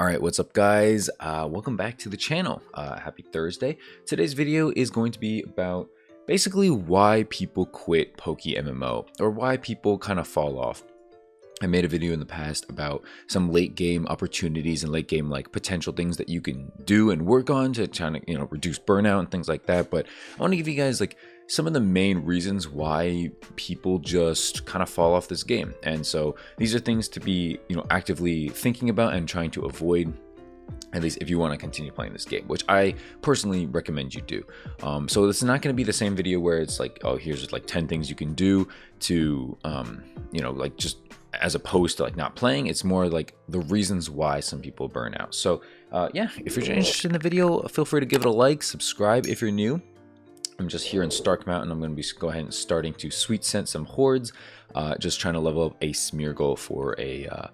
All right, what's up, guys? Welcome back to the channel. Happy Thursday. Today's video is going to be about basically why people quit PokeMMO or why people kind of fall off. I made a video in the past about some late game opportunities and late game like potential things that you can do and work on to try to reduce burnout and things like that. But I want to give you guys like some of the main reasons why people just kind of fall off this game. And so these are things to be actively thinking about and trying to avoid, at least if you want to continue playing this game, which I personally recommend you do. So this is not going to be the same video where it's like, oh, here's just like 10 things you can do to like just as opposed to like not playing. It's more like the reasons why some people burn out. So yeah, if you're interested in the video, feel free to give it a like, subscribe if you're new. I'm just here in Stark Mountain. I'm going to be go ahead and starting to sweet scent some hordes, just trying to level up a smear goal for a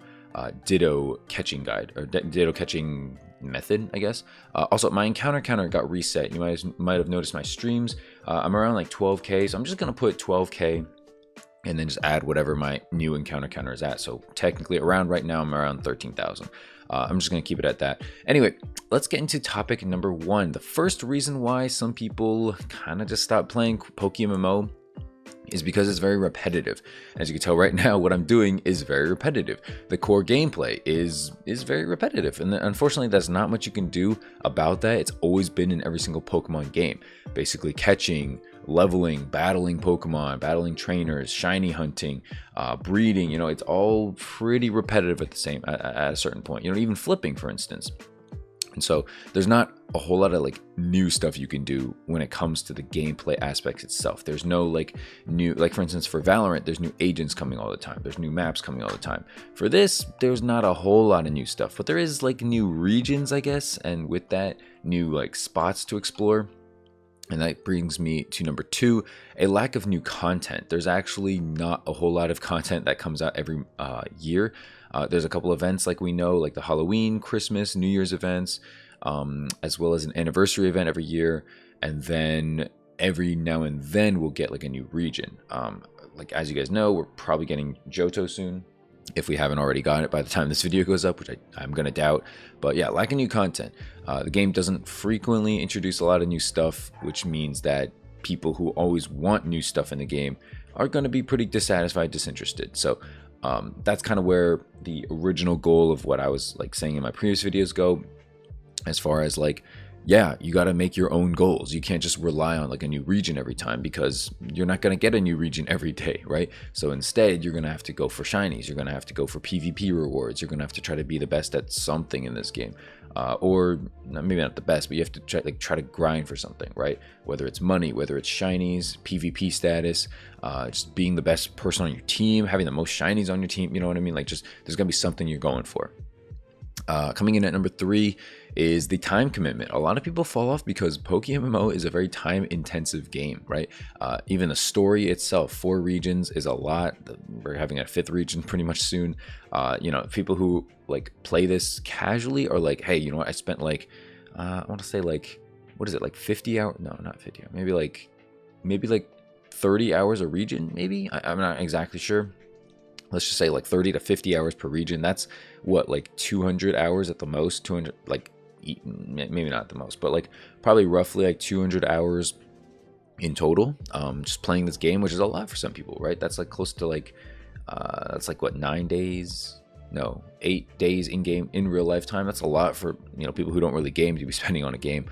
ditto catching guide, or ditto catching method, I guess. Also, my encounter counter got reset. You might have noticed my streams. I'm around like 12k, so I'm just going to put 12k and then just add whatever my new encounter counter is at. So technically around right now, I'm around 13,000. I'm just going to keep it at that. Anyway, let's get into topic number one. The first reason why some people kind of just stop playing PokeMMO is because it's very repetitive. As you can tell right now, what I'm doing is very repetitive. The core gameplay is very repetitive, and unfortunately there's not much you can do about that. It's always been in every single Pokemon game. Basically catching, leveling, battling Pokemon, battling trainers, shiny hunting, breeding, it's all pretty repetitive at a certain point. Even flipping, for instance. And so there's not a whole lot of like new stuff you can do when it comes to the gameplay aspects itself. There's no like new, like for instance for Valorant, there's new agents coming all the time. There's new maps coming all the time. For this, there's not a whole lot of new stuff, but there is like new regions, I guess. And with that, new like spots to explore. And that brings me to number two, a lack of new content. There's actually not a whole lot of content that comes out every year. There's a couple events like we know, like the Halloween, Christmas, New Year's events, as well as an anniversary event every year. And then every now and then we'll get like a new region. Like as you guys know, we're probably getting Johto soon, if we haven't already gotten it by the time this video goes up, which I'm going to doubt. But yeah, lacking new content. The game doesn't frequently introduce a lot of new stuff, which means that people who always want new stuff in the game are going to be pretty dissatisfied, disinterested. So that's kind of where the original goal of what I was like saying in my previous videos go, as far as like, yeah, you got to make your own goals. You can't just rely on like a new region every time, because you're not going to get a new region every day, right? So instead, you're going to have to go for shinies. You're going to have to go for PvP rewards. You're going to have to try to be the best at something in this game. Or maybe not the best, but you have to try to grind for something, right? Whether it's money, whether it's shinies, PvP status, just being the best person on your team, having the most shinies on your team, you know what I mean? Like just, there's going to be something you're going for. Coming in at number three is the time commitment. A lot of people fall off because PokeMMO is a very time intensive game, right? Even the story itself, 4 regions is a lot. We're having a 5th region pretty much soon. People who like play this casually are like, hey, you know what? I spent like, I want to say like, what is it? Like 50 hours? No, not 50 hours. Maybe like 30 hours a region, maybe? I'm not exactly sure. Let's just say like 30 to 50 hours per region. That's what, like 200 hours at the most, 200, like maybe not the most, but like probably roughly like 200 hours in total, just playing this game, which is a lot for some people, right? That's like close to like, that's like what, 9 days? No, 8 days in game, in real life time. That's a lot for, people who don't really game to be spending on a game.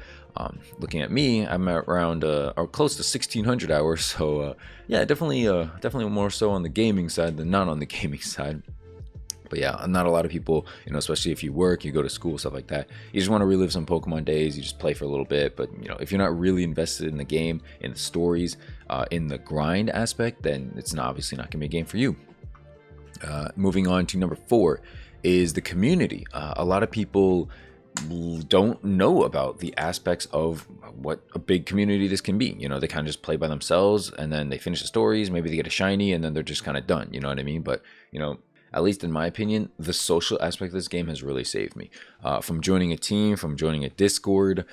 Looking at me, I'm at around or close to 1600 hours. So yeah, definitely more so on the gaming side than not on the gaming side. But yeah, not a lot of people, especially if you work, you go to school, stuff like that, you just want to relive some Pokemon days. You just play for a little bit. But if you're not really invested in the game, in the stories, in the grind aspect, then it's obviously not gonna be a game for you. Moving on to number 4 is the community. A lot of people don't know about the aspects of what a big community this can be. They kind of just play by themselves, and then they finish the stories, maybe they get a shiny, and then they're just kind of done, you know what I mean? But at least in my opinion, the social aspect of this game has really saved me. From joining a team, from joining a Discord,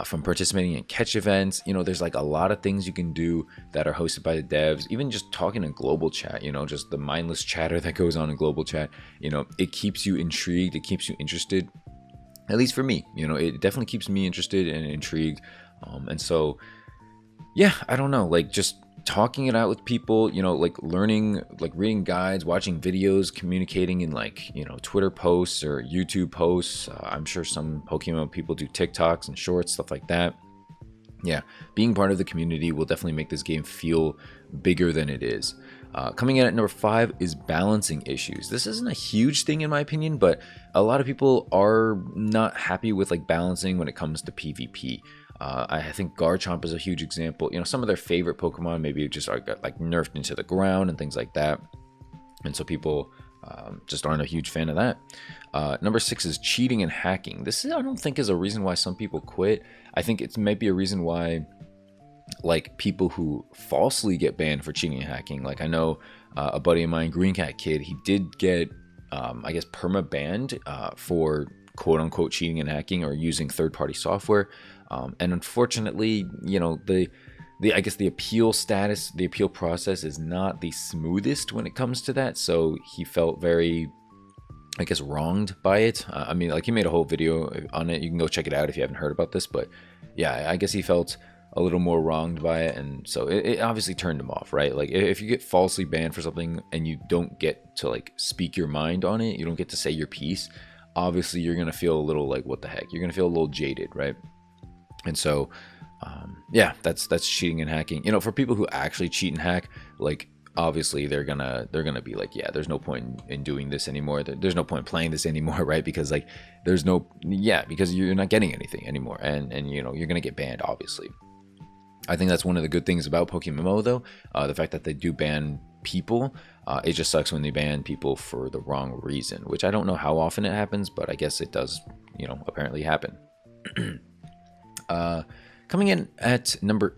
from participating in catch events, there's like a lot of things you can do that are hosted by the devs. Even just talking in global chat, just the mindless chatter that goes on in global chat, it keeps you intrigued, it keeps you interested. At least for me, it definitely keeps me interested and intrigued. And so, yeah, I don't know, like just talking it out with people, like learning, like reading guides, watching videos, communicating in like, Twitter posts or YouTube posts. I'm sure some Pokemon people do TikToks and shorts, stuff like that. Yeah, being part of the community will definitely make this game feel bigger than it is. Coming in at number 5 is balancing issues. This isn't a huge thing in my opinion, but a lot of people are not happy with like balancing when it comes to PvP. I think Garchomp is a huge example. Some of their favorite Pokemon maybe just are got like nerfed into the ground and things like that, and so people just aren't a huge fan of that. Number 6 is cheating and hacking. This I don't think is a reason why some people quit. I think it's maybe a reason why like people who falsely get banned for cheating and hacking. Like I know a buddy of mine, Green Cat Kid, he did get I guess perma banned for quote unquote cheating and hacking or using third-party software. And unfortunately, I guess the appeal process is not the smoothest when it comes to that. So he felt very, I guess, wronged by it. I mean, like he made a whole video on it. You can go check it out if you haven't heard about this. But yeah, I guess he felt a little more wronged by it, and so it obviously turned him off, right? Like if you get falsely banned for something and you don't get to like speak your mind on it, you don't get to say your piece, obviously you're gonna feel a little like, what the heck, you're gonna feel a little jaded, right? And so yeah, that's cheating and hacking. For people who actually cheat and hack, like obviously they're gonna be like, yeah, there's no point in doing this anymore, there's no point playing this anymore, right? Because like because you're not getting anything anymore, and you're gonna get banned, obviously. I think that's one of the good things about PokeMMO, though, the fact that they do ban people. It just sucks when they ban people for the wrong reason, which I don't know how often it happens, but I guess it does, apparently happen. Coming in at number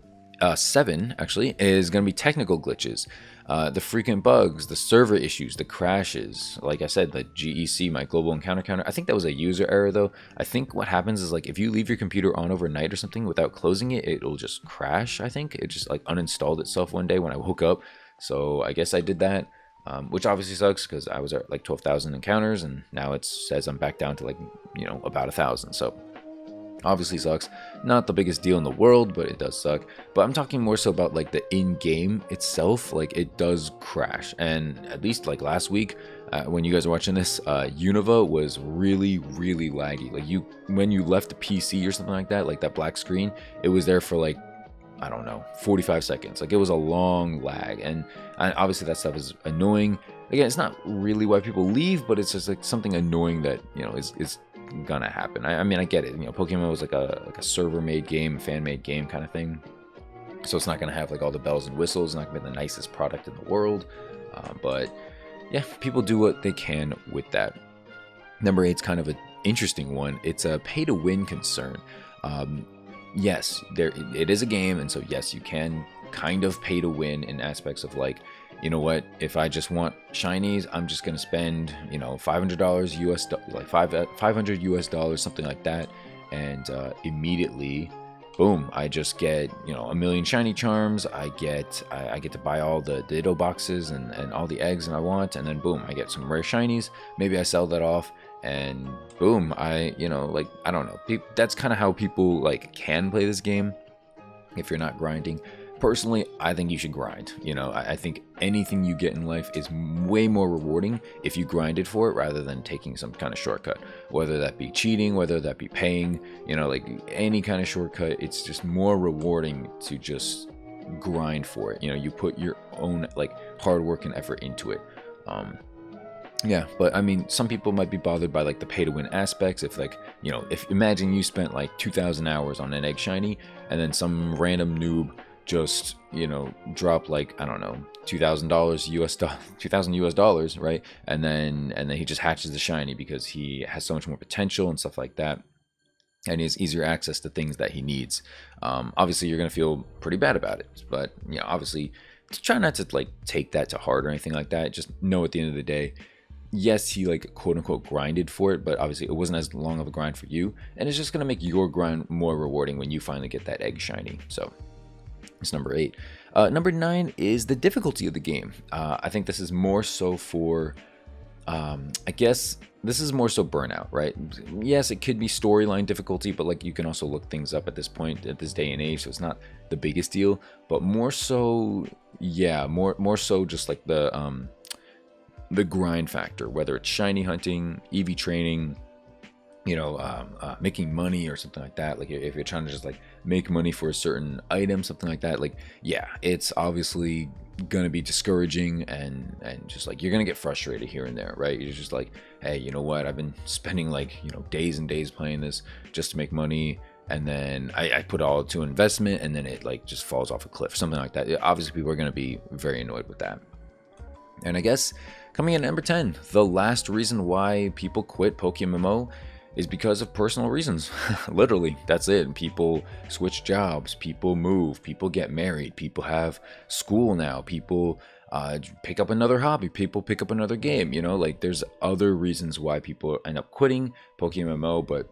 7, actually, is going to be technical glitches. The frequent bugs, the server issues, the crashes. Like I said, the GEC, my global encounter counter. I think that was a user error, though. I think what happens is, like, if you leave your computer on overnight or something without closing it, it'll just crash, I think. It just, like, uninstalled itself one day when I woke up. So I guess I did that, which obviously sucks because I was at, like, 12,000 encounters, and now it says I'm back down to, like, about 1,000. So obviously sucks. Not the biggest deal in the world, but it does suck. But I'm talking more so about like the in-game itself. Like it does crash, and at least like last week when you guys are watching this, Unova was really laggy. Like when you left the PC or something like that black screen, it was there for like, I don't know, 45 seconds. Like it was a long lag, and obviously that stuff is annoying. Again, it's not really why people leave, but it's just like something annoying that is gonna happen. I mean, I get it. Pokemon was like a server-made game, fan-made game kind of thing, so it's not gonna have like all the bells and whistles. It's not gonna be the nicest product in the world, but yeah, people do what they can with that. Number 8's kind of an interesting one. It's a pay-to-win concern. Yes, it is a game, and so yes, you can kind of pay to win in aspects of like, what, if I just want shinies, I'm just gonna spend $500 US, like 500 US dollars, something like that, and immediately, boom, I just get a million shiny charms. I get to buy all the ditto boxes and all the eggs that I want, and then boom, I get some rare shinies. Maybe I sell that off, and boom, I like, I don't know, that's kind of how people like can play this game if you're not grinding. Personally, I think you should grind. I think anything you get in life is way more rewarding if you grinded for it rather than taking some kind of shortcut, whether that be cheating, whether that be paying, like any kind of shortcut. It's just more rewarding to just grind for it. You put your own like hard work and effort into it. Yeah, but I mean, some people might be bothered by like the pay to win aspects. If like, if imagine you spent like 2,000 hours on an egg shiny, and then some random noob just drop like, I don't know, $2,000 US, 2,000 US dollars, right? And then he just hatches the shiny because he has so much more potential and stuff like that, and he has easier access to things that he needs. Obviously you're gonna feel pretty bad about it, but obviously try not to like take that to heart or anything like that. Just know at the end of the day, yes, he like quote unquote grinded for it, but obviously it wasn't as long of a grind for you, and it's just gonna make your grind more rewarding when you finally get that egg shiny. So it's number 8. Number 9 is the difficulty of the game. I think this is more so for I guess this is more so burnout, right? Yes, it could be storyline difficulty, but like you can also look things up at this point, at this day and age, so it's not the biggest deal. But more so, yeah, more so just like the grind factor, whether it's shiny hunting, EV training, making money or something like that. Like if you're trying to just like make money for a certain item, something like that, like yeah, it's obviously gonna be discouraging, and just like you're gonna get frustrated here and there, right? You're just like, hey, you know what, I've been spending like days and days playing this just to make money, and then I put all to investment, and then it like just falls off a cliff, something like that. Obviously people are gonna be very annoyed with that. And I guess coming in at number 10, the last reason why people quit PokeMMO is because of personal reasons. Literally, that's it. People switch jobs, people move, people get married, people have school now, people pick up another hobby, people pick up another game, like there's other reasons why people end up quitting PokeMMO. But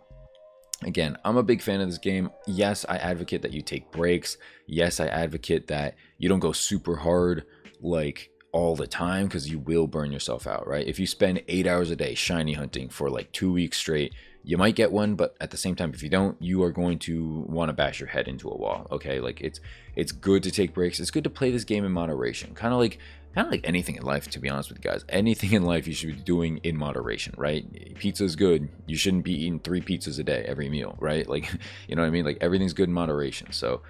again, I'm a big fan of this game. Yes, I advocate that you take breaks. Yes, I advocate that you don't go super hard like all the time, because you will burn yourself out, right? If you spend 8 hours a day shiny hunting for like 2 weeks straight, you might get one, but at the same time, if you don't, you are going to want to bash your head into a wall. Okay, like it's good to take breaks. It's good to play this game in moderation, kind of like anything in life, to be honest with you guys. Anything in life you should be doing in moderation, right? Pizza is good. You shouldn't be eating 3 pizzas a day every meal, right? Like, you know what I mean? Like everything's good in moderation. So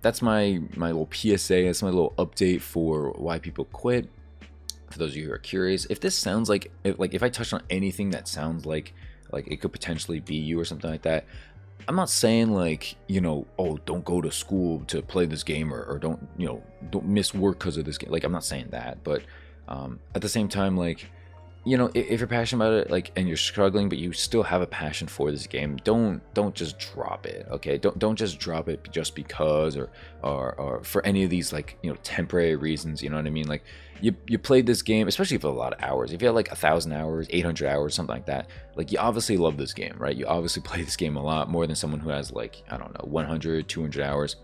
that's my little PSA. That's my little update for why people quit. For those of you who are curious, if this sounds like if I touched on anything that sounds like it could potentially be you or something like that, I'm not saying like, oh, don't go to school to play this game, or don't miss work because of this game. Like, I'm not saying that, but at the same time, like, if you're passionate about it, like, and you're struggling, but you still have a passion for this game, don't just drop it. Okay, don't just drop it just because, or for any of these like temporary reasons. You know what I mean? Like, you played this game, especially for a lot of hours. If you had like 1,000 hours, 800 hours, something like that, like you obviously love this game, right? You obviously play this game a lot more than someone who has like, I don't know, 100, 200 hours.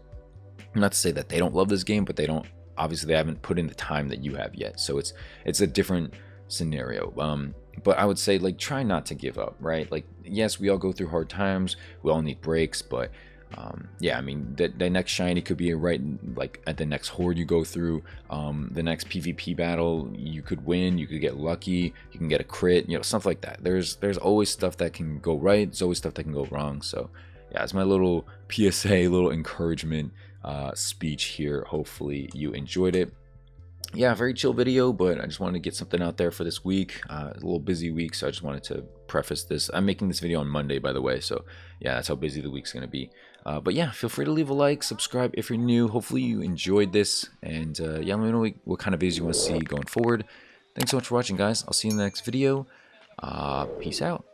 Not to say that they don't love this game, but they haven't put in the time that you have yet. So it's a different scenario. But I would say, like, try not to give up, right? Like, yes, we all go through hard times, we all need breaks, but yeah, I mean, the next shiny could be right like at the next horde you go through, the next PvP battle you could win, you could get lucky, you can get a crit, stuff like that. There's always stuff that can go right, there's always stuff that can go wrong. So yeah, it's my little PSA, little encouragement speech here. Hopefully you enjoyed it. Yeah, very chill video, but I just wanted to get something out there for this week. A little busy week, so I just wanted to preface this. I'm making this video on Monday, by the way, so yeah, that's how busy the week's going to be. But yeah, feel free to leave a like, subscribe if you're new. Hopefully you enjoyed this, and yeah, let me know what kind of videos you want to see going forward. Thanks so much for watching, guys. I'll see you in the next video. Peace out.